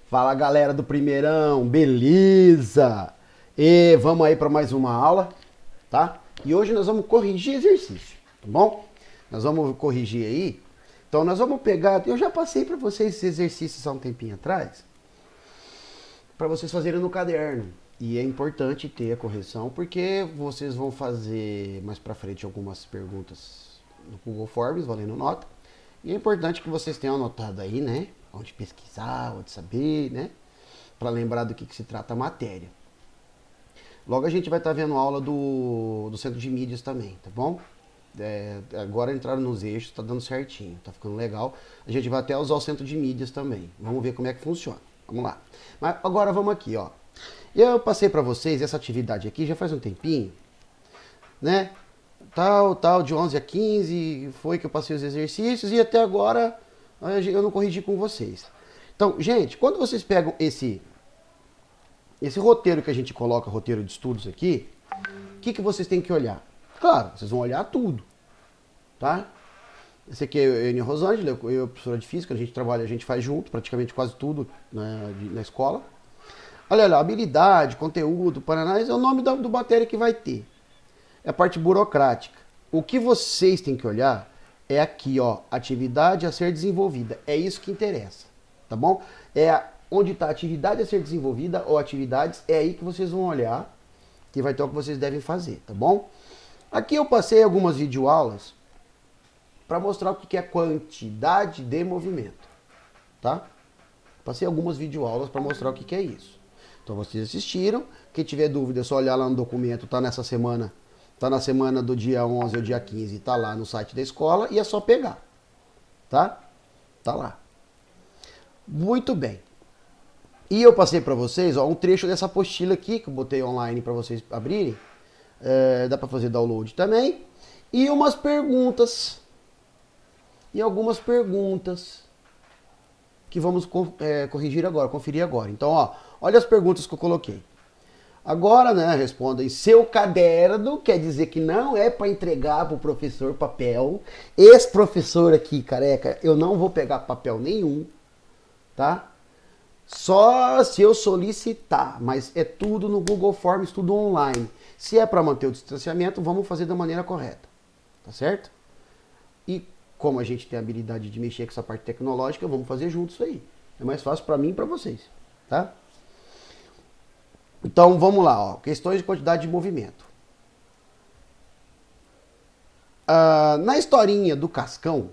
Fala galera do primeirão, beleza? E vamos aí para mais uma aula, tá? E hoje nós vamos corrigir exercício, tá bom? Nós vamos corrigir aí. Então nós vamos pegar, eu já passei para vocês esses exercícios há um tempinho atrás, para vocês fazerem no caderno. E é importante ter a correção, porque vocês vão fazer mais para frente algumas perguntas no Google Forms, valendo nota. E é importante que vocês tenham anotado aí, né? Onde pesquisar, onde saber, né? Para lembrar do que se trata a matéria. Logo a gente vai estar vendo aula do centro de mídias também, tá bom? Agora entraram nos eixos, tá dando certinho, tá ficando legal. A gente vai até usar o centro de mídias também. Vamos ver como é que funciona. Vamos lá. Mas agora vamos aqui, ó. Eu passei para vocês essa atividade aqui já faz um tempinho, né? Tal, de 11 a 15 foi que eu passei os exercícios e até agora eu não corrigi com vocês. Então, gente, quando vocês pegam esse roteiro que a gente coloca, roteiro de estudos aqui, o que vocês têm que olhar? Claro, vocês vão olhar tudo, tá? Esse aqui é a Eni Rosângela, eu professora de física, a gente trabalha, a gente faz junto, praticamente quase tudo, né, na escola. Olha lá, habilidade, conteúdo, Paraná, é o nome do matéria que vai ter. É a parte burocrática. O que vocês têm que olhar é aqui, ó, atividade a ser desenvolvida. É isso que interessa, tá bom? Onde está a atividade a ser desenvolvida ou atividades, é aí que vocês vão olhar, que vai ter o que vocês devem fazer, tá bom? Aqui eu passei algumas videoaulas para mostrar o que é quantidade de movimento, tá? Passei algumas videoaulas para mostrar o que é isso. Então vocês assistiram, quem tiver dúvida é só olhar lá no documento, tá nessa semana, tá na semana do dia 11 ao dia 15, tá lá no site da escola e é só pegar, tá? Tá lá. Muito bem. E eu passei para vocês, ó, um trecho dessa apostila aqui, que eu botei online para vocês abrirem, dá para fazer download também, e umas perguntas, e algumas perguntas que vamos corrigir agora, conferir agora. Então, ó, olha as perguntas que eu coloquei. Agora, né, responda em seu caderno, quer dizer que não é para entregar para o professor papel. Esse professor aqui, careca, eu não vou pegar papel nenhum, tá? Só se eu solicitar, mas é tudo no Google Forms, tudo online. Se é para manter o distanciamento, vamos fazer da maneira correta, tá certo? E como a gente tem a habilidade de mexer com essa parte tecnológica, vamos fazer juntos isso aí. É mais fácil para mim e para vocês, tá? Então vamos lá, ó. Questões de quantidade de movimento. Na historinha do Cascão,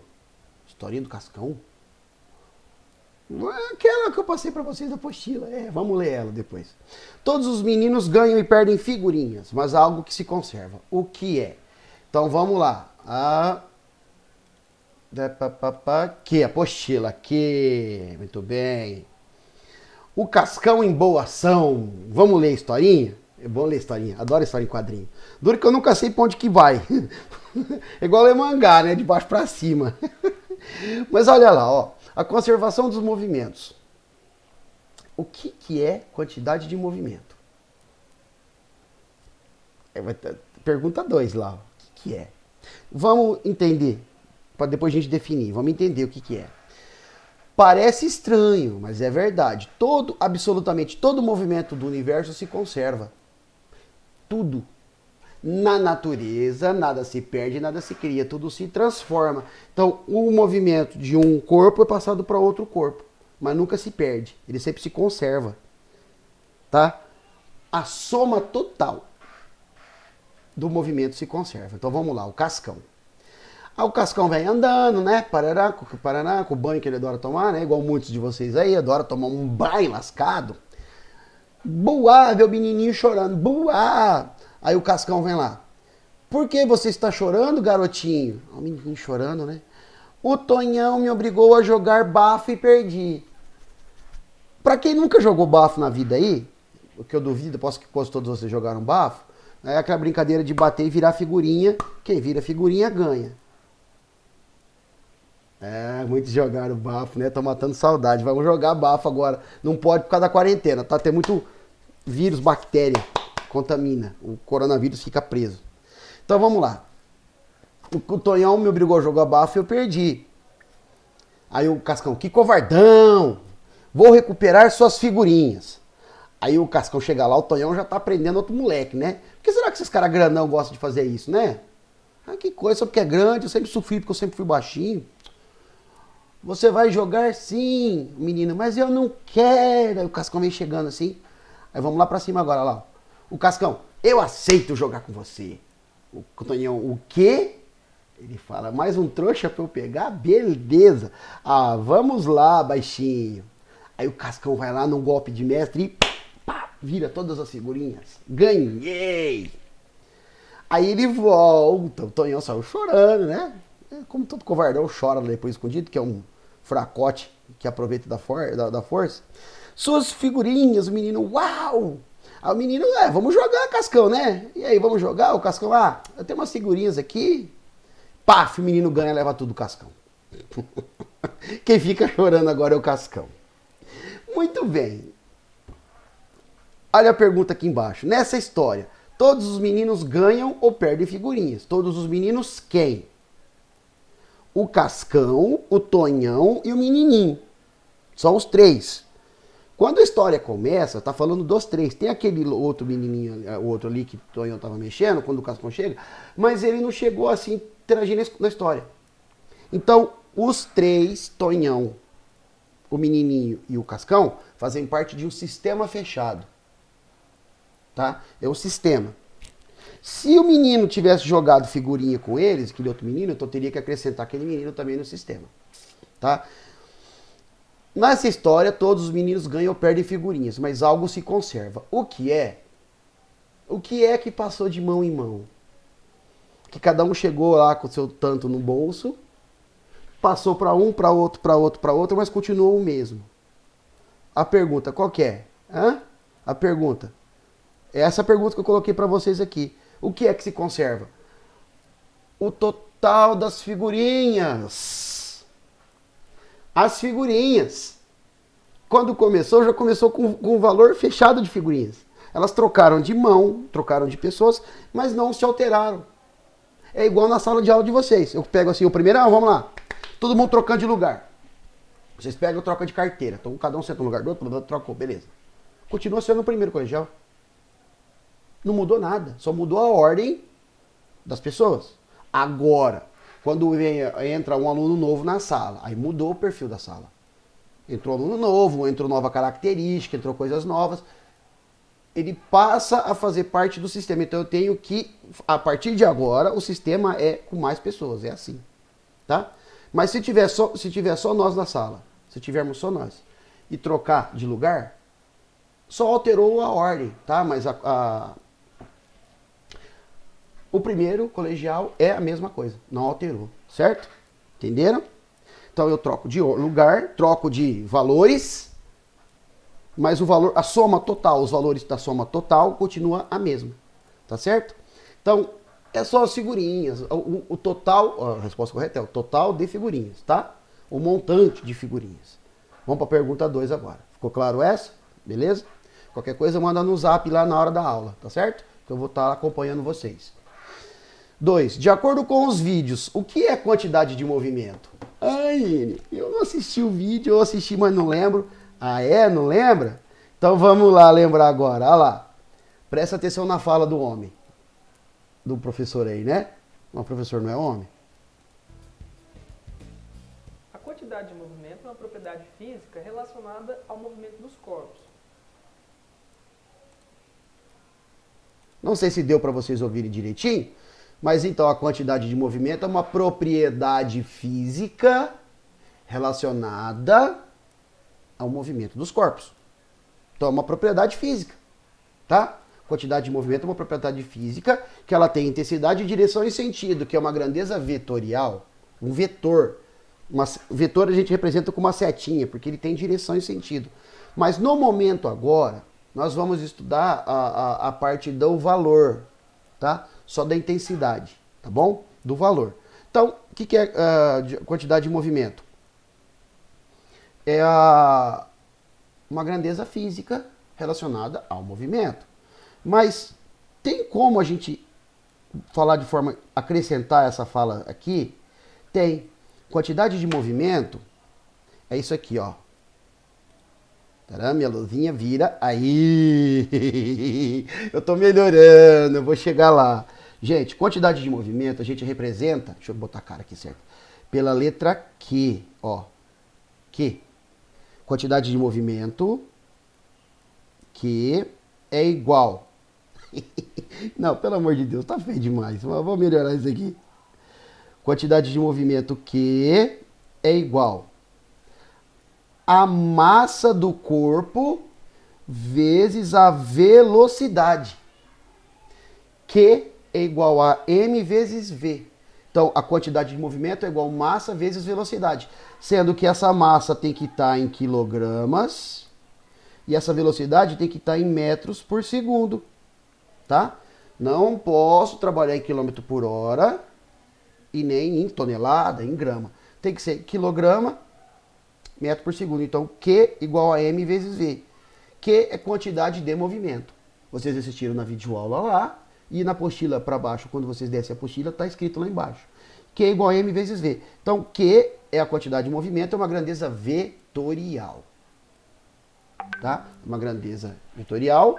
aquela que eu passei para vocês da apostila, vamos ler ela depois. Todos os meninos ganham e perdem figurinhas, mas há algo que se conserva. O que é? Então vamos lá. Apostila, que muito bem. O Cascão em boa ação. Vamos ler a historinha? É bom ler historinha, adoro história em quadrinho. Duro que eu nunca sei pra onde que vai. É igual ler mangá, né? De baixo pra cima. Mas olha lá, ó. A conservação dos movimentos. O que é quantidade de movimento? Pergunta 2 lá. O que é? Vamos entender, para depois a gente definir. Vamos entender o que é. Parece estranho, mas é verdade. Absolutamente todo movimento do universo se conserva. Tudo. Na natureza, nada se perde, nada se cria, tudo se transforma. Então, o movimento de um corpo é passado para outro corpo, mas nunca se perde, ele sempre se conserva. Tá? A soma total do movimento se conserva. Então, vamos lá, o Cascão. O Cascão vem andando, né? Paraná, com o banho que ele adora tomar, né? Igual muitos de vocês aí, adora tomar um banho lascado. Buá, vê o menininho chorando. Buá! Aí o Cascão vem lá. Por que você está chorando, garotinho? O menininho chorando, né? O Tonhão me obrigou a jogar bafo e perdi. Pra quem nunca jogou bafo na vida aí, o que eu duvido, posso que quase todos vocês jogaram bafo, é aquela brincadeira de bater e virar figurinha. Quem vira figurinha ganha. Muitos jogaram bafo, né? Tô matando saudade. Vamos jogar bafo agora. Não pode por causa da quarentena, tá? Tem muito vírus, bactéria, contamina. O coronavírus fica preso. Então vamos lá. O Tonhão me obrigou a jogar bafo e eu perdi. Aí o Cascão, que covardão! Vou recuperar suas figurinhas. Aí o Cascão chega lá, o Tonhão já tá aprendendo outro moleque, né? Por que será que esses caras grandão gostam de fazer isso, né? Ah, que coisa, só porque é grande, eu sempre sofri porque eu sempre fui baixinho. Você vai jogar sim, menino, mas eu não quero. Aí o Cascão vem chegando assim. Aí vamos lá pra cima agora, lá. O Cascão, eu aceito jogar com você. O Tonhão, o quê? Ele fala, mais um trouxa pra eu pegar? Beleza. Ah, vamos lá, baixinho. Aí o Cascão vai lá num golpe de mestre e pá, vira todas as figurinhas. Ganhei! Aí ele volta, o Tonhão saiu chorando, né? Como todo covardão chora depois escondido, que é um fracote que aproveita da força. Suas figurinhas, o menino, uau! Aí o menino, vamos jogar, Cascão, né? E aí, vamos jogar? O Cascão, eu tenho umas figurinhas aqui. Paf, o menino ganha e leva tudo o Cascão. Quem fica chorando agora é o Cascão. Muito bem. Olha a pergunta aqui embaixo. Nessa história, todos os meninos ganham ou perdem figurinhas? Todos os meninos quem? O Cascão, o Tonhão e o menininho. São os três. Quando a história começa, tá falando dos três. Tem aquele outro menininho, o outro ali que o Tonhão tava mexendo, quando o Cascão chega, mas ele não chegou assim, interagindo na história. Então, os três, Tonhão, o menininho e o Cascão, fazem parte de um sistema fechado. Tá? É um sistema. Se o menino tivesse jogado figurinha com eles, aquele outro menino, então teria que acrescentar aquele menino também no sistema. Tá? Nessa história, todos os meninos ganham ou perdem figurinhas, mas algo se conserva. O que é? O que é que passou de mão em mão? Que cada um chegou lá com o seu tanto no bolso, passou para um, para outro, para outro, para outro, mas continuou o mesmo. A pergunta, qual que é? A pergunta. É essa pergunta que eu coloquei para vocês aqui. O que é que se conserva? O total das figurinhas. As figurinhas. Quando começou, já começou com um valor fechado de figurinhas. Elas trocaram de mão, trocaram de pessoas, mas não se alteraram. É igual na sala de aula de vocês. Eu pego assim, o primeiro, vamos lá. Todo mundo trocando de lugar. Vocês pegam e trocam de carteira. Então cada um senta no lugar do outro, trocou, beleza. Continua sendo o primeiro colegial. Não mudou nada, só mudou a ordem das pessoas. Agora, quando entra um aluno novo na sala, aí mudou o perfil da sala. Entrou aluno novo, entrou nova característica, entrou coisas novas. Ele passa a fazer parte do sistema. Então eu tenho que, a partir de agora, o sistema é com mais pessoas, é assim. Tá? Mas se tiver só nós na sala, se tivermos só nós, e trocar de lugar, só alterou a ordem, tá? Mas o primeiro colegial é a mesma coisa, não alterou, certo? Entenderam? Então eu troco de lugar, troco de valores, mas o valor, a soma total, os valores da soma total continua a mesma, tá certo? Então é só as figurinhas, o total, a resposta correta é o total de figurinhas, tá? O montante de figurinhas. Vamos para a pergunta 2 agora. Ficou claro essa? Beleza? Qualquer coisa manda no zap lá na hora da aula, tá certo? Que eu vou estar acompanhando vocês. 2. De acordo com os vídeos, o que é quantidade de movimento? Ai, eu não assisti o vídeo, eu assisti, mas não lembro. Ah, é? Não lembra? Então vamos lá lembrar agora. Olha lá. Presta atenção na fala do homem. Do professor aí, né? O professor não é homem? A quantidade de movimento é uma propriedade física relacionada ao movimento dos corpos. Não sei se deu para vocês ouvirem direitinho, mas então a quantidade de movimento é uma propriedade física relacionada ao movimento dos corpos. Então é uma propriedade física, tá? Quantidade de movimento é uma propriedade física que ela tem intensidade, direção e sentido, que é uma grandeza vetorial, um vetor. Vetor a gente representa com uma setinha, porque ele tem direção e sentido. Mas no momento agora, nós vamos estudar a parte do valor, tá? Só da intensidade, tá bom? Do valor. Então, o que é quantidade de movimento? É uma grandeza física relacionada ao movimento. Mas tem como a gente falar de forma, acrescentar essa fala aqui? Tem. Quantidade de movimento é isso aqui, ó. Tcharam, minha luzinha vira aí. Eu tô melhorando, eu vou chegar lá. Gente, quantidade de movimento a gente representa, deixa eu botar a cara aqui certo, pela letra Q, ó. Q. Quantidade de movimento que é igual. Não, pelo amor de Deus, tá feio demais. Vou melhorar isso aqui. Quantidade de movimento que é igual a massa do corpo vezes a velocidade. Q é igual a m vezes v. Então, a quantidade de movimento é igual a massa vezes velocidade. Sendo que essa massa tem que estar em quilogramas e essa velocidade tem que estar em metros por segundo. Tá? Não posso trabalhar em quilômetro por hora e nem em tonelada, em grama. Tem que ser quilograma, metro por segundo. Então, Q igual a m vezes v. Q é quantidade de movimento. Vocês assistiram na videoaula lá. E na apostila para baixo, quando vocês descem a apostila, está escrito lá embaixo. Q igual a m vezes v. Então, Q é a quantidade de movimento, é uma grandeza vetorial. Tá? Uma grandeza vetorial.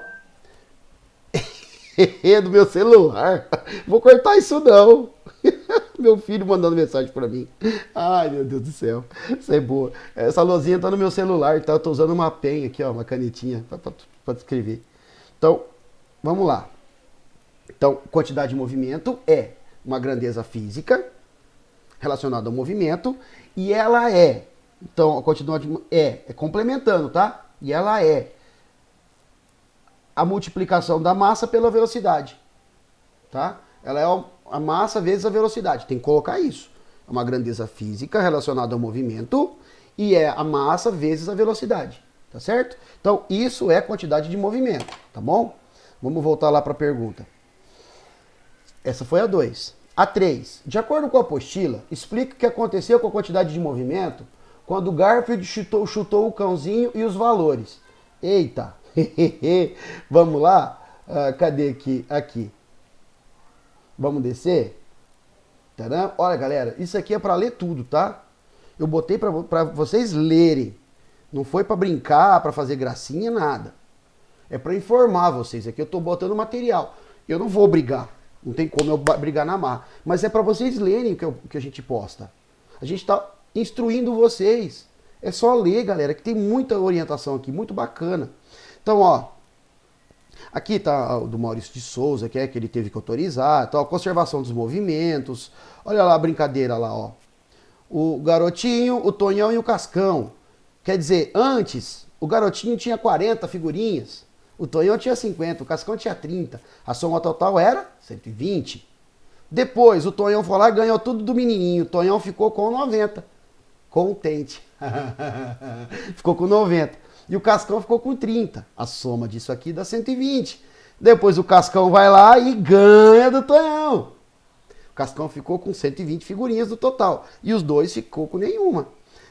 Do meu celular. Vou cortar isso não. Meu filho mandando mensagem para mim. Ai, meu Deus do céu. Isso é boa. Essa luzinha tá no meu celular, tá? Eu tô usando uma penha aqui, ó, uma canetinha para escrever. Então, vamos lá. Então, quantidade de movimento é uma grandeza física relacionada ao movimento e ela é, então a quantidade é complementando, tá? E ela é a multiplicação da massa pela velocidade, tá? Ela é a massa vezes a velocidade, tem que colocar isso. É uma grandeza física relacionada ao movimento e é a massa vezes a velocidade, tá certo? Então, isso é quantidade de movimento, tá bom? Vamos voltar lá para a pergunta. Essa foi a 2. A 3. De acordo com a apostila, explica o que aconteceu com a quantidade de movimento quando Garfield chutou o cãozinho e os valores. Eita! Vamos lá? Cadê aqui? Aqui. Vamos descer? Tcharam. Olha, galera, isso aqui é para ler tudo, tá? Eu botei para vocês lerem. Não foi para brincar, para fazer gracinha, nada. É para informar vocês. Aqui eu tô botando material. Eu não vou brigar. Não tem como eu brigar na marra. Mas é para vocês lerem o que a gente posta. A gente está instruindo vocês. É só ler, galera, que tem muita orientação aqui, muito bacana. Então, ó, aqui tá o do Maurício de Souza, que ele teve que autorizar. Então, a conservação dos movimentos. Olha lá a brincadeira lá, ó. O garotinho, o Tonhão e o Cascão. Quer dizer, antes, o garotinho tinha 40 figurinhas. O Tonhão tinha 50, o Cascão tinha 30. A soma total era 120. Depois, o Tonhão foi lá e ganhou tudo do menininho. O Tonhão ficou com 90. Contente. Ficou com 90. E o Cascão ficou com 30. A soma disso aqui dá 120. Depois o Cascão vai lá e ganha do Tonhão. O Cascão ficou com 120 figurinhas do total. E os dois ficou com nenhuma.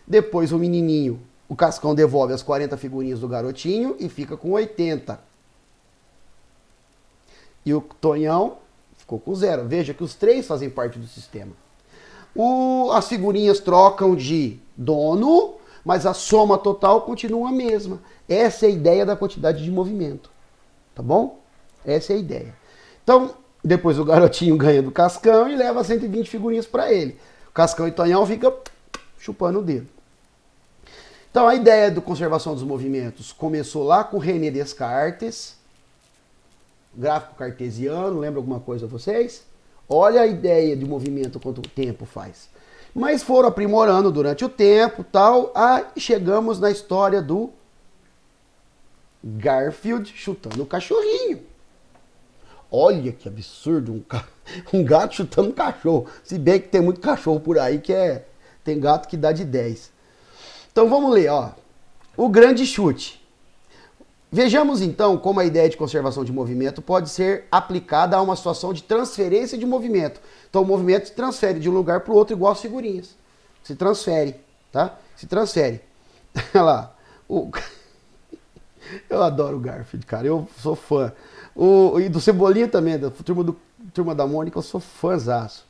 Depois o menininho, o Cascão devolve as 40 figurinhas do garotinho e fica com 80. E o Tonhão ficou com 0. Veja que os três fazem parte do sistema. As figurinhas trocam de dono, mas a soma total continua a mesma. Essa é a ideia da quantidade de movimento. Tá bom? Essa é a ideia. Então, depois o garotinho ganha do Cascão e leva 120 figurinhas para ele. O Cascão e o Tonhão ficam chupando o dedo. Então, a ideia da conservação dos movimentos começou lá com René Descartes, gráfico cartesiano, lembra alguma coisa a vocês? Olha a ideia de movimento quanto o tempo faz. Mas foram aprimorando durante o tempo, tal, chegamos na história do Garfield chutando o cachorrinho. Olha que absurdo, um gato chutando um cachorro. Se bem que tem muito cachorro por aí tem gato que dá de 10. Então vamos ler, ó. O grande chute. Vejamos então como a ideia de conservação de movimento pode ser aplicada a uma situação de transferência de movimento. Então o movimento se transfere de um lugar para o outro igual as figurinhas. Se transfere, tá? Se transfere. Olha lá. Eu adoro o Garfield, cara. Eu sou fã. E do Cebolinha também, da Turma da Mônica, eu sou fãzaço.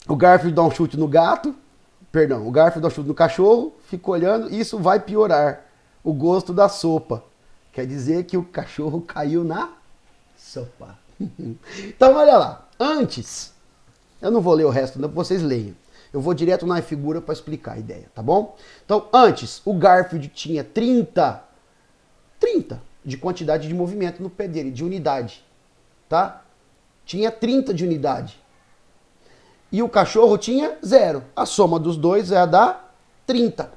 O Garfield dá um chute no gato, Perdão, o Garfield dá chute no cachorro, fica olhando, isso vai piorar o gosto da sopa. Quer dizer que o cachorro caiu na sopa. Então, olha lá. Antes, eu não vou ler o resto, não, vocês leiam. Eu vou direto na figura para explicar a ideia, tá bom? Então, antes, o Garfield tinha 30 de quantidade de movimento no pé dele, de unidade, tá? Tinha 30 de unidade. E o cachorro tinha 0. A soma dos dois é a da 30.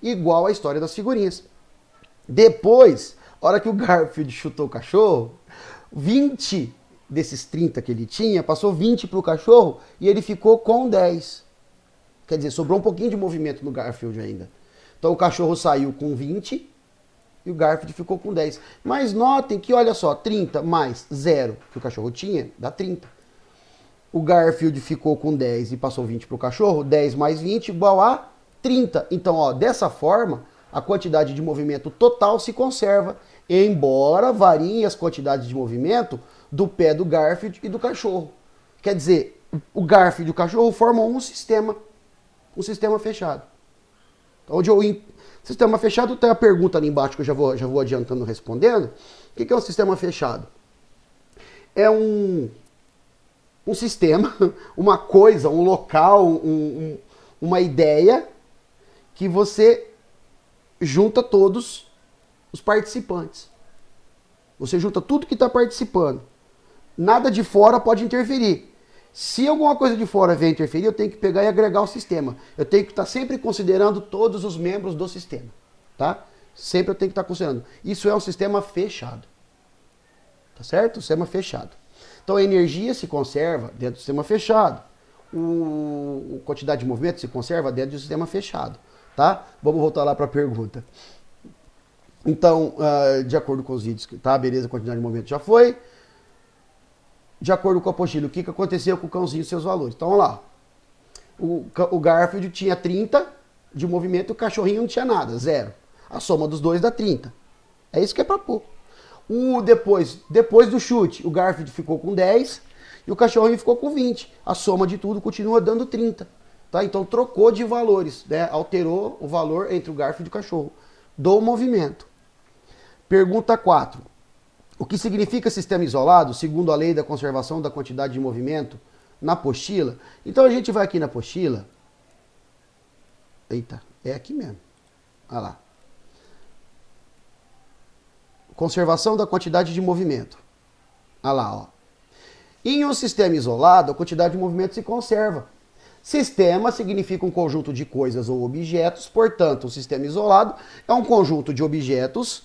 Igual a história das figurinhas. Depois, a hora que o Garfield chutou o cachorro, 20 desses 30 que ele tinha, passou 20 para o cachorro e ele ficou com 10. Quer dizer, sobrou um pouquinho de movimento no Garfield ainda. Então o cachorro saiu com 20 e o Garfield ficou com 10. Mas notem que, olha só, 30 mais 0 que o cachorro tinha, dá 30. O Garfield ficou com 10 e passou 20 para o cachorro, 10 mais 20 igual a 30. Então, ó, dessa forma, a quantidade de movimento total se conserva, embora variem as quantidades de movimento do pé do Garfield e do cachorro. Quer dizer, o Garfield e o cachorro formam um sistema fechado. Sistema fechado, tem a pergunta ali embaixo que eu já vou adiantando respondendo. O que é um sistema fechado? É um sistema, uma coisa, um local, uma ideia que você junta todos os participantes. Você junta tudo que está participando. Nada de fora pode interferir. Se alguma coisa de fora vier interferir, eu tenho que pegar e agregar o sistema. Eu tenho que estar sempre considerando todos os membros do sistema. Tá? Sempre eu tenho que estar considerando. Isso é um sistema fechado. Tá certo? Sistema fechado. Então a energia se conserva dentro do sistema fechado. A quantidade de movimento se conserva dentro do sistema fechado. Tá? Vamos voltar lá para a pergunta. Então, de acordo com os vídeos, tá? Beleza, a quantidade de movimento já foi. De acordo com a apostila, o que aconteceu com o cãozinho e seus valores? Então, vamos lá. O Garfield tinha 30 de movimento e o cachorrinho não tinha nada, 0. A soma dos dois dá 30. É isso que é para pôr. Depois do chute, o Garfield ficou com 10 e o cachorrinho ficou com 20. A soma de tudo continua dando 30. Tá? Então trocou de valores, né? Alterou o valor entre o Garfield e o cachorro do movimento. Pergunta 4. O que significa sistema isolado, segundo a lei da conservação da quantidade de movimento na apostila? Então a gente vai aqui na apostila. Eita, é aqui mesmo. Olha lá. Conservação da quantidade de movimento. Olha lá, ó. Em um sistema isolado, a quantidade de movimento se conserva. Sistema significa um conjunto de coisas ou objetos, portanto, um sistema isolado é um conjunto de objetos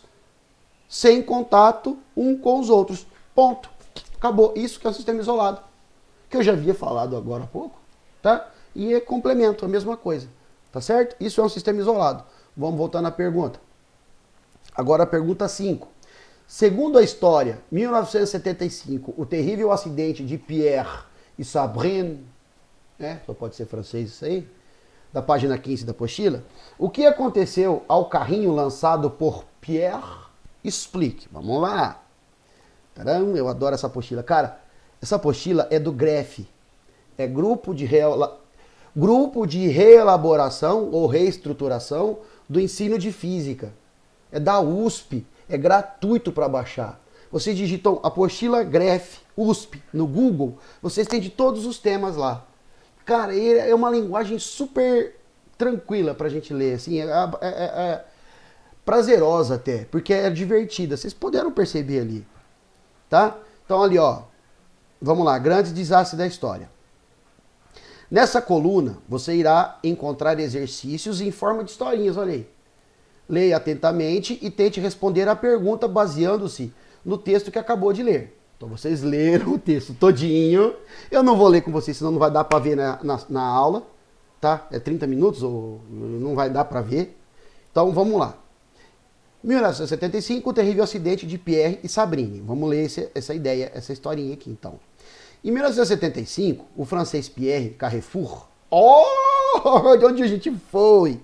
sem contato um com os outros. Ponto. Acabou. Isso que é o sistema isolado. Que eu já havia falado agora há pouco, tá? E é complemento, a mesma coisa. Tá certo? Isso é um sistema isolado. Vamos voltar na pergunta. Agora a pergunta 5. Segundo a história, 1975, o terrível acidente de Pierre e Sabrine, né? Só pode ser francês isso aí, da página 15 da apostila, o que aconteceu ao carrinho lançado por Pierre? Explique. Vamos lá. Caramba, eu adoro essa apostila. Cara, essa apostila é do GREF. É grupo de reelaboração ou reestruturação do ensino de física. É da USP. É gratuito para baixar. Vocês digitam apostila GREF USP no Google, vocês têm de todos os temas lá. Cara, é uma linguagem super tranquila pra gente ler. Assim, prazerosa até, porque é divertida. Vocês puderam perceber ali, tá? Então ali, ó, vamos lá, grandes desastres da história. Nessa coluna, você irá encontrar exercícios em forma de historinhas, olha aí. Leia atentamente e tente responder a pergunta baseando-se no texto que acabou de ler. Então vocês leram o texto todinho. Eu não vou ler com vocês, senão não vai dar para ver na aula, tá? É 30 minutos, ou não vai dar para ver. Então vamos lá. 1975, o terrível acidente de Pierre e Sabrine. Vamos ler essa ideia, essa historinha aqui, então. Em 1975, o francês Pierre Carrefour, de onde a gente foi?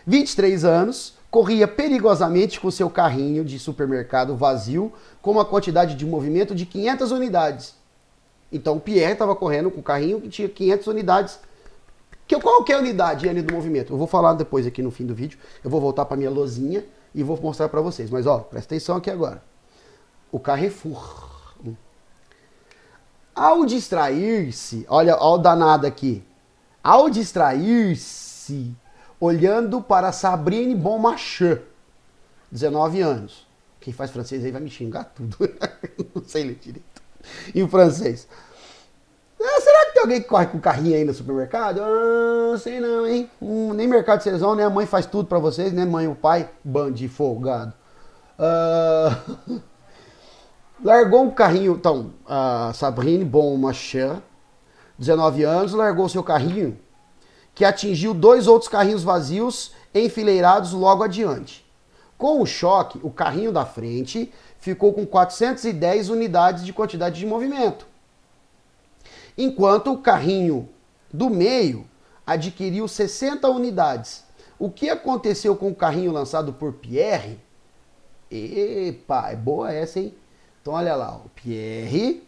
23 anos, corria perigosamente com seu carrinho de supermercado vazio, com uma quantidade de movimento de 500 unidades. Então o Pierre estava correndo com o carrinho que tinha 500 unidades Qual que é a unidade, N, do movimento? Eu vou falar depois aqui no fim do vídeo. Eu vou voltar para minha lousinha e vou mostrar para vocês. Mas, ó, presta atenção aqui agora. O Carrefour. Ao distrair-se, olha o danado aqui. Ao distrair-se, olhando para Sabrine Bonmarchand, 19 anos. Quem faz francês aí vai me xingar tudo. Não sei ler direito. Em francês. Será que tem alguém que corre com carrinho aí no supermercado? Ah, sei não, hein? Nem mercado vocês vão, né? A mãe faz tudo pra vocês, né? Mãe e o pai, bando de folgado. Largou um carrinho, então, a Sabrine Bonmarchand, 19 anos, largou seu carrinho, que atingiu 2 outros carrinhos vazios enfileirados logo adiante. Com o choque, o carrinho da frente ficou com 410 unidades de quantidade de movimento, enquanto o carrinho do meio adquiriu 60 unidades. O que aconteceu com o carrinho lançado por Pierre? Epa, é boa essa, hein? Então olha lá, o Pierre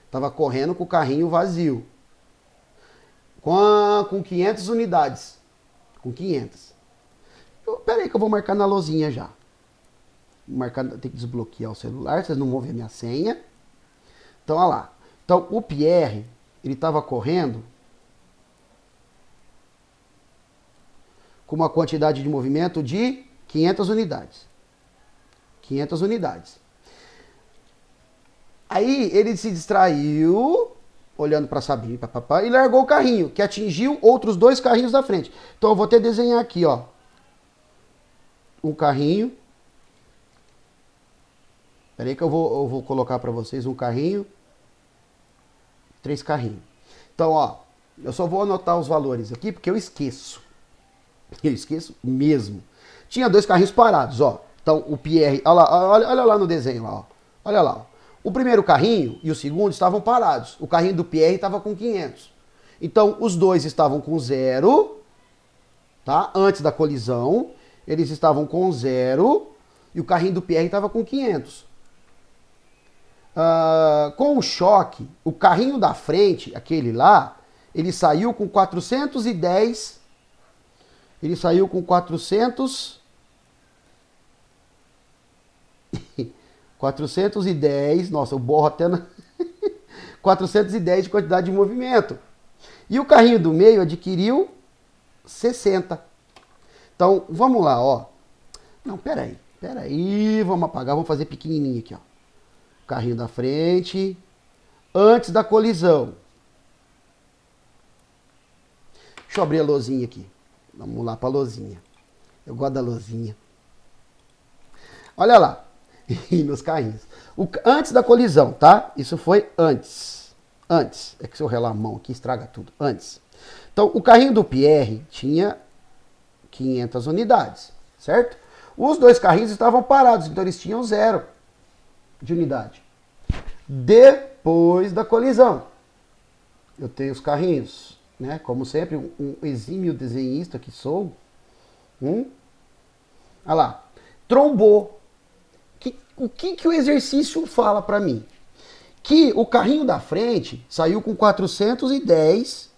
estava correndo com o carrinho vazio, com 500 unidades, com 500. Pera aí que eu vou marcar na lousinha já. Tem que desbloquear o celular, vocês não vão ver minha senha. Então olha lá. Então o Pierre, ele estava correndo com uma quantidade de movimento de 500 unidades. 500 unidades. Aí ele se distraiu, olhando para Sabrine, e largou o carrinho, que atingiu outros 2 carrinhos da frente. Então eu vou até desenhar aqui, ó. Um carrinho. Peraí que eu vou colocar para vocês um carrinho. 3 carrinhos. Então, ó, eu só vou anotar os valores aqui, porque eu esqueço. Eu esqueço mesmo. Tinha 2 carrinhos parados, ó. Então o Pierre, olha lá no desenho, ó. Olha lá, ó. O primeiro carrinho e o segundo estavam parados. O carrinho do Pierre estava com 500. Então, os 2 estavam com 0, tá? Antes da colisão, eles estavam com 0 e o carrinho do Pierre estava com 500. Com o choque, o carrinho da frente, aquele lá, ele saiu com 410. Ele saiu com 410, nossa, eu borro até na 410 de quantidade de movimento. E o carrinho do meio adquiriu 60. Então, vamos lá, ó. Não, peraí, vamos apagar, vamos fazer pequenininho aqui, ó. Carrinho da frente, antes da colisão. Deixa eu abrir a lousinha aqui. Vamos lá pra lousinha. Eu gosto da lousinha. Olha lá. E nos carrinhos. Antes da colisão, tá? Isso foi antes. Antes. É que se eu relar a mão aqui, estraga tudo. Antes. Então, o carrinho do Pierre tinha 500 unidades, certo? Os 2 carrinhos estavam parados, então eles tinham 0 de unidade. Depois da colisão, eu tenho os carrinhos, né? Como sempre, um exímio desenhista que sou. Olha lá. Trombou. O que o exercício fala para mim? Que o carrinho da frente saiu com 410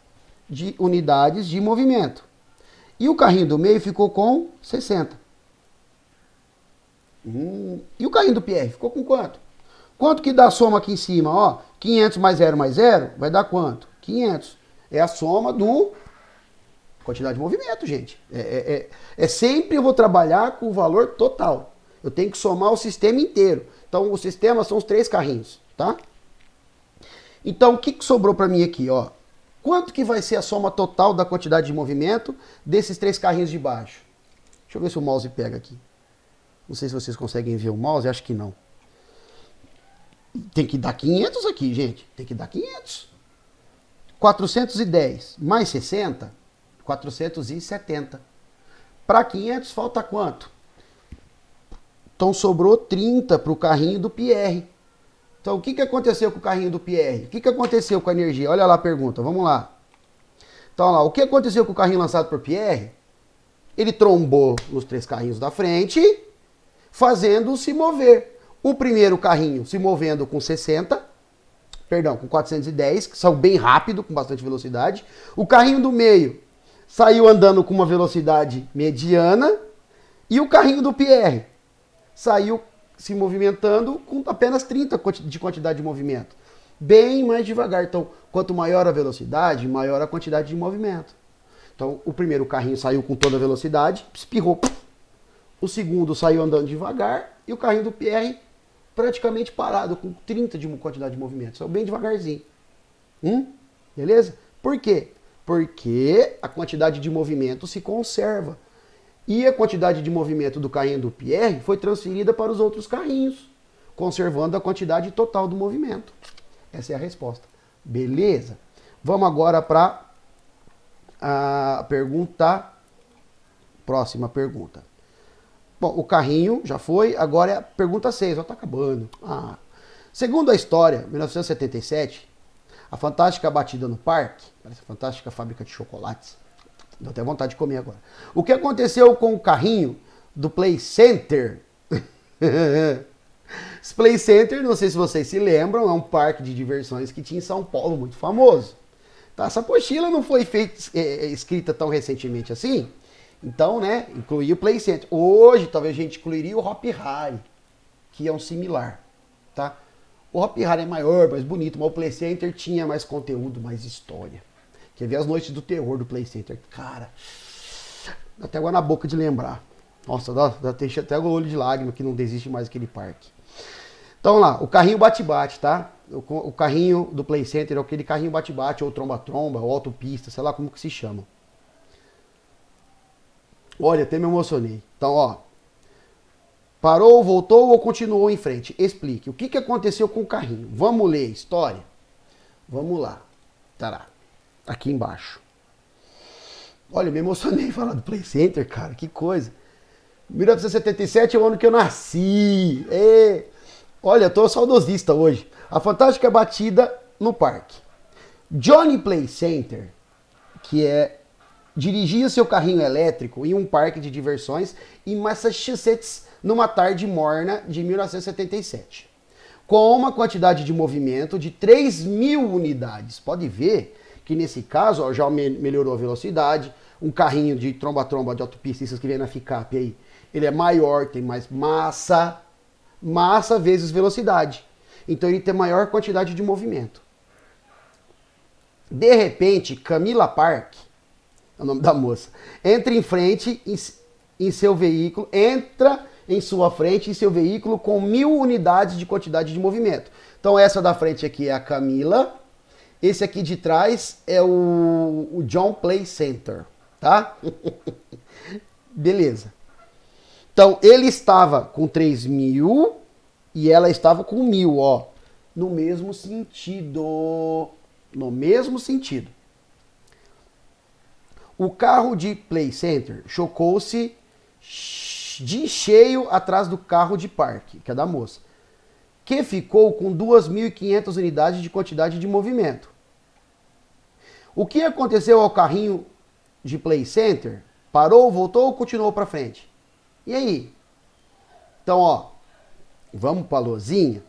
de unidades de movimento. E o carrinho do meio ficou com 60. E o carrinho do Pierre ficou com quanto? Quanto que dá a soma aqui em cima? Ó, 500 mais 0 vai dar quanto? 500. É a soma do quantidade de movimento, gente. Sempre eu vou trabalhar com o valor total. Eu tenho que somar o sistema inteiro. Então, o sistema são os 3 carrinhos, tá? Então, o que sobrou para mim aqui, ó? Quanto que vai ser a soma total da quantidade de movimento desses 3 carrinhos de baixo? Deixa eu ver se o mouse pega aqui. Não sei se vocês conseguem ver o mouse, acho que não. Tem que dar 500 aqui, gente. Tem que dar 500. 410 mais 60, 470. Para 500 falta quanto? Então sobrou 30 para o carrinho do Pierre. Então o que aconteceu com o carrinho do Pierre? O que aconteceu com a energia? Olha lá a pergunta, vamos lá. Então olha lá, o que aconteceu com o carrinho lançado por Pierre? Ele trombou nos 3 carrinhos da frente, fazendo-se mover. O primeiro carrinho se movendo com 60, perdão, com 410, que saiu bem rápido, com bastante velocidade. O carrinho do meio saiu andando com uma velocidade mediana. E o carrinho do Pierre saiu se movimentando com apenas 30 de quantidade de movimento. Bem mais devagar. Então, quanto maior a velocidade, maior a quantidade de movimento. Então, o primeiro carrinho saiu com toda a velocidade, espirrou. O segundo saiu andando devagar e o carrinho do Pierre praticamente parado, com 30 de quantidade de movimento. Saiu bem devagarzinho. Beleza? Por quê? Porque a quantidade de movimento se conserva. E a quantidade de movimento do carrinho do Pierre foi transferida para os outros carrinhos, conservando a quantidade total do movimento. Essa é a resposta. Beleza? Vamos agora para a pergunta. Próxima pergunta. Bom, o carrinho já foi, agora é a pergunta 6, já está acabando. Segundo a história, 1977, a fantástica batida no parque, parece a fantástica fábrica de chocolates, dá até vontade de comer agora. O que aconteceu com o carrinho do Play Center? Esse Play Center, não sei se vocês se lembram, é um parque de diversões que tinha em São Paulo, muito famoso. Tá, essa apostila não foi escrita tão recentemente assim, então, né, incluía o Play Center. Hoje, talvez a gente incluiria o Hop Harry, que é um similar, tá? O Hop Harry é maior, mais bonito, mas o Play Center tinha mais conteúdo, mais história. Quer ver as noites do terror do Play Center? Cara, dá até água na boca de lembrar. Nossa, deixa até o olho de lágrima que não desiste mais aquele parque. Então lá, o carrinho bate-bate, tá? O carrinho do Play Center é aquele carrinho bate-bate, ou tromba-tromba, ou autopista, sei lá como que se chama. Olha, até me emocionei. Então, ó. Parou, voltou ou continuou em frente? Explique. O que aconteceu com o carrinho? Vamos ler a história? Vamos lá. Tará. Aqui embaixo. Olha, eu me emocionei falar do Play Center, cara. Que coisa. 1977 é o ano que eu nasci. Olha, eu tô saudosista hoje. A fantástica batida no parque. Johnny Play Center, que dirigia seu carrinho elétrico em um parque de diversões em Massachusetts numa tarde morna de 1977. Com uma quantidade de movimento de 3.000 unidades. Pode ver que nesse caso ó, já melhorou a velocidade. Um carrinho de tromba-tromba de autopista, esses que vem na picape aí, ele é maior, tem mais massa. Massa vezes velocidade. Então ele tem maior quantidade de movimento. De repente, Camila Park, é o nome da moça, entra em frente em seu veículo, entra em sua frente em seu veículo com 1.000 unidades de quantidade de movimento. Então essa da frente aqui é a Camila, esse aqui de trás é o John Play Center, tá? Beleza. Então ele estava com 3.000 e ela estava com 1.000, ó. No mesmo sentido. No mesmo sentido. O carro de Play Center chocou-se de cheio atrás do carro de parque, que é da moça, que ficou com 2.500 unidades de quantidade de movimento. O que aconteceu ao carrinho de Play Center? Parou, voltou ou continuou para frente? E aí? Então, ó, vamos para a luzinha?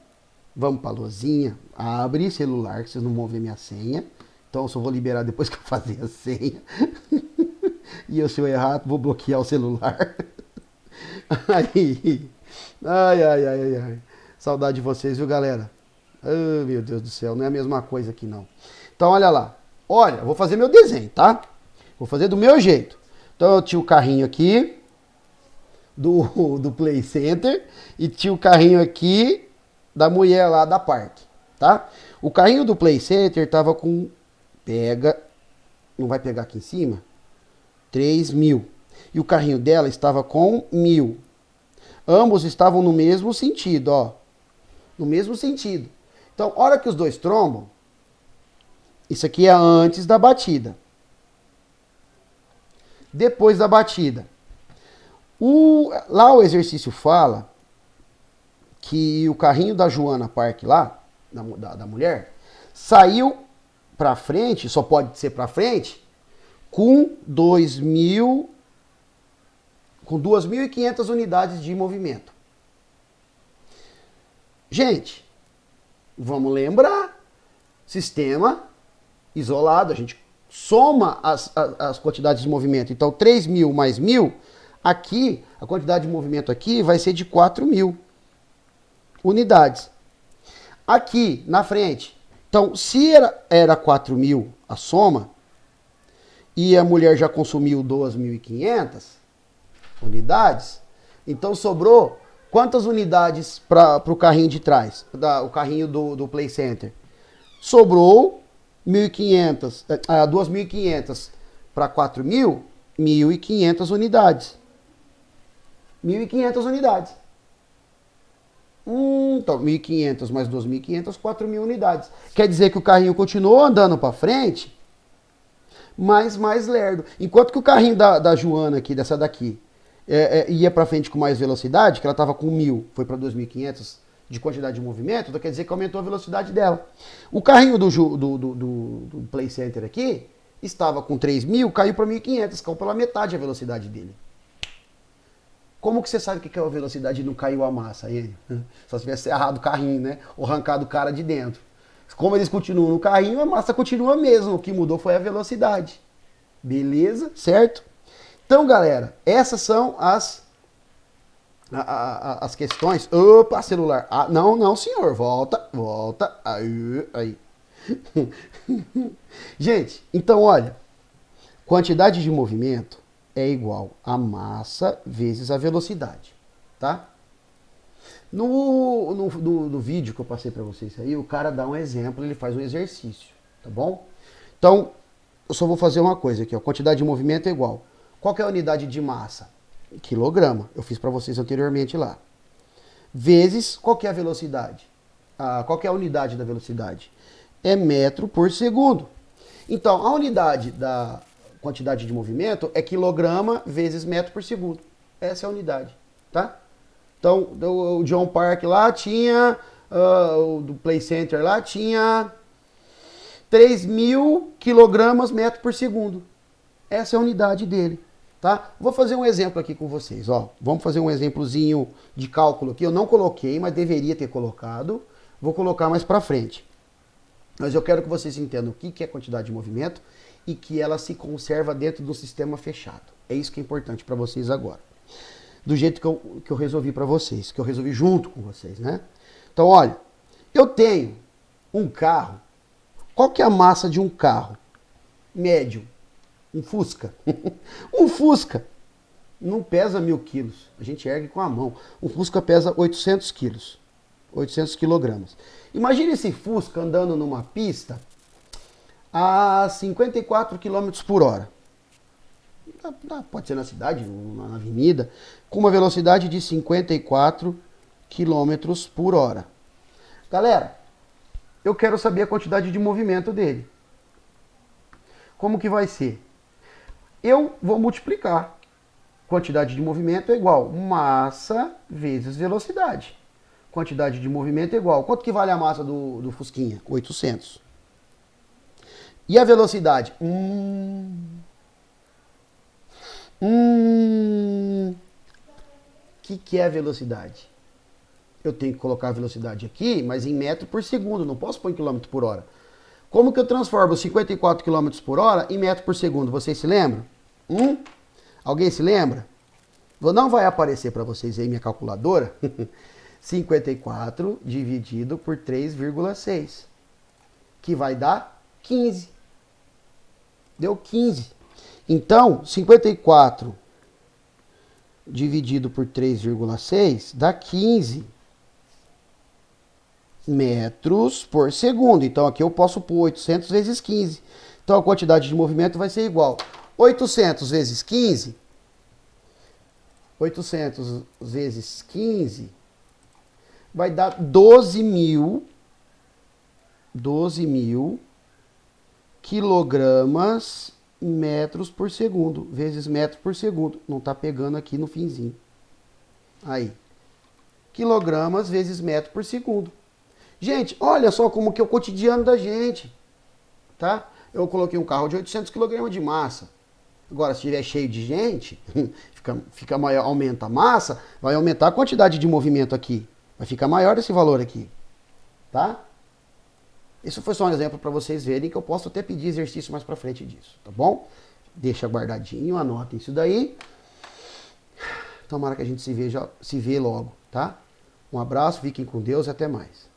Vamos para a luzinha. Abre celular, que vocês não vão ver minha senha. Então, eu só vou liberar depois que eu fazer a senha. E se eu errar, vou bloquear o celular. Aí. Ai. Saudade de vocês, viu, galera? Oh, meu Deus do céu, não é a mesma coisa aqui, não. Então, olha lá. Olha, eu vou fazer meu desenho, tá? Vou fazer do meu jeito. Então, eu tinha o carrinho aqui do Play Center e tinha o carrinho aqui da mulher lá da parque, tá? O carrinho do Play Center tava com... Não vai pegar aqui em cima? 3.000. E o carrinho dela estava com 1.000. Ambos estavam no mesmo sentido, ó. No mesmo sentido. Então, a hora que os dois trombam, isso aqui é antes da batida. Depois da batida. Lá o exercício fala que o carrinho da Joana Park lá, da mulher, saiu pra frente, só pode ser pra frente, com 2.500 unidades de movimento. Gente, vamos lembrar sistema isolado, a gente soma as quantidades de movimento. Então, 3.000 mais 1.000, aqui, a quantidade de movimento aqui vai ser de 4.000 unidades. Aqui, na frente, então, se era 4.000 a soma, e a mulher já consumiu 2.500 unidades, então sobrou quantas unidades para o carrinho de trás, o carrinho do Play Center? Sobrou 2.500 para 4.000, 1.500 unidades. 1.500 unidades. Então, 1.500 mais 2.500, 4.000 unidades. Quer dizer que o carrinho continuou andando para frente, mas mais lerdo. Enquanto que o carrinho da Joana aqui, dessa daqui, ia para frente com mais velocidade, que ela estava com 1.000, foi para 2.500 de quantidade de movimento, então quer dizer que aumentou a velocidade dela. O carrinho do Play Center aqui estava com 3.000, caiu para 1.500, caiu pela metade a velocidade dele. Como que você sabe que a velocidade não caiu a massa, ele? Só se tivesse errado o carrinho, né? Ou arrancado o cara de dentro. Como eles continuam no carrinho, a massa continua mesmo. O que mudou foi a velocidade. Beleza? Certo? Então, galera, essas são as questões. Opa, celular. Não, senhor. Volta. Aí. Gente, então, olha. Quantidade de movimento é igual a massa vezes a velocidade, tá? No vídeo que eu passei para vocês aí, o cara dá um exemplo, ele faz um exercício, tá bom? Então, eu só vou fazer uma coisa aqui, ó. Quantidade de movimento é igual. Qual que é a unidade de massa? Quilograma. Eu fiz para vocês anteriormente lá. Vezes, qual que é a velocidade? Qual que é a unidade da velocidade? É metro por segundo. Então, a unidade da quantidade de movimento é quilograma vezes metro por segundo. Essa é a unidade, tá? Então, o John Park lá tinha, o do Play Center lá tinha 3.000 quilogramas metro por segundo. Essa é a unidade dele, tá? Vou fazer um exemplo aqui com vocês, ó. Vamos fazer um exemplozinho de cálculo aqui. Eu não coloquei, mas deveria ter colocado. Vou colocar mais pra frente. Mas eu quero que vocês entendam o que é quantidade de movimento e que ela se conserva dentro do sistema fechado. É isso que é importante para vocês agora. Do jeito que eu resolvi para vocês, que eu resolvi junto com vocês, né? Então, olha, eu tenho um carro. Qual que é a massa de um carro? Médio. Um Fusca. Um Fusca não pesa 1.000 quilos. A gente ergue com a mão. Um Fusca pesa 800 quilos. 800 quilogramas. Imagine esse Fusca andando numa pista a 54 km por hora. Pode ser na cidade, na avenida, com uma velocidade de 54 km por hora. Galera, eu quero saber a quantidade de movimento dele. Como que vai ser? Eu vou multiplicar. Quantidade de movimento é igual massa vezes velocidade. Quantidade de movimento é igual. Quanto que vale a massa do Fusquinha? 800. E a velocidade? Que é a velocidade? Eu tenho que colocar a velocidade aqui, mas em metro por segundo. Não posso pôr em quilômetro por hora. Como que eu transformo 54 km por hora em metro por segundo? Vocês se lembram? Alguém se lembra? Não vai aparecer para vocês aí minha calculadora. 54 dividido por 3,6. Que vai dar 15. Deu 15. Então, 54 dividido por 3,6 dá 15 metros por segundo. Então, aqui eu posso pôr 800 vezes 15. Então, a quantidade de movimento vai ser igual. 800 vezes 15. 800 vezes 15 vai dar 12.000 quilogramas metros por segundo, vezes metro por segundo. Não tá pegando aqui no finzinho. Aí. Quilogramas vezes metro por segundo. Gente, olha só como que é o cotidiano da gente. Tá? Eu coloquei um carro de 800 kg de massa. Agora, se estiver cheio de gente, fica maior, aumenta a massa, vai aumentar a quantidade de movimento aqui. Vai ficar maior esse valor aqui. Tá? Isso foi só um exemplo para vocês verem que eu posso até pedir exercício mais para frente disso, tá bom? Deixa guardadinho, anotem isso daí. Tomara que a gente se vê logo, tá? Um abraço, fiquem com Deus e até mais.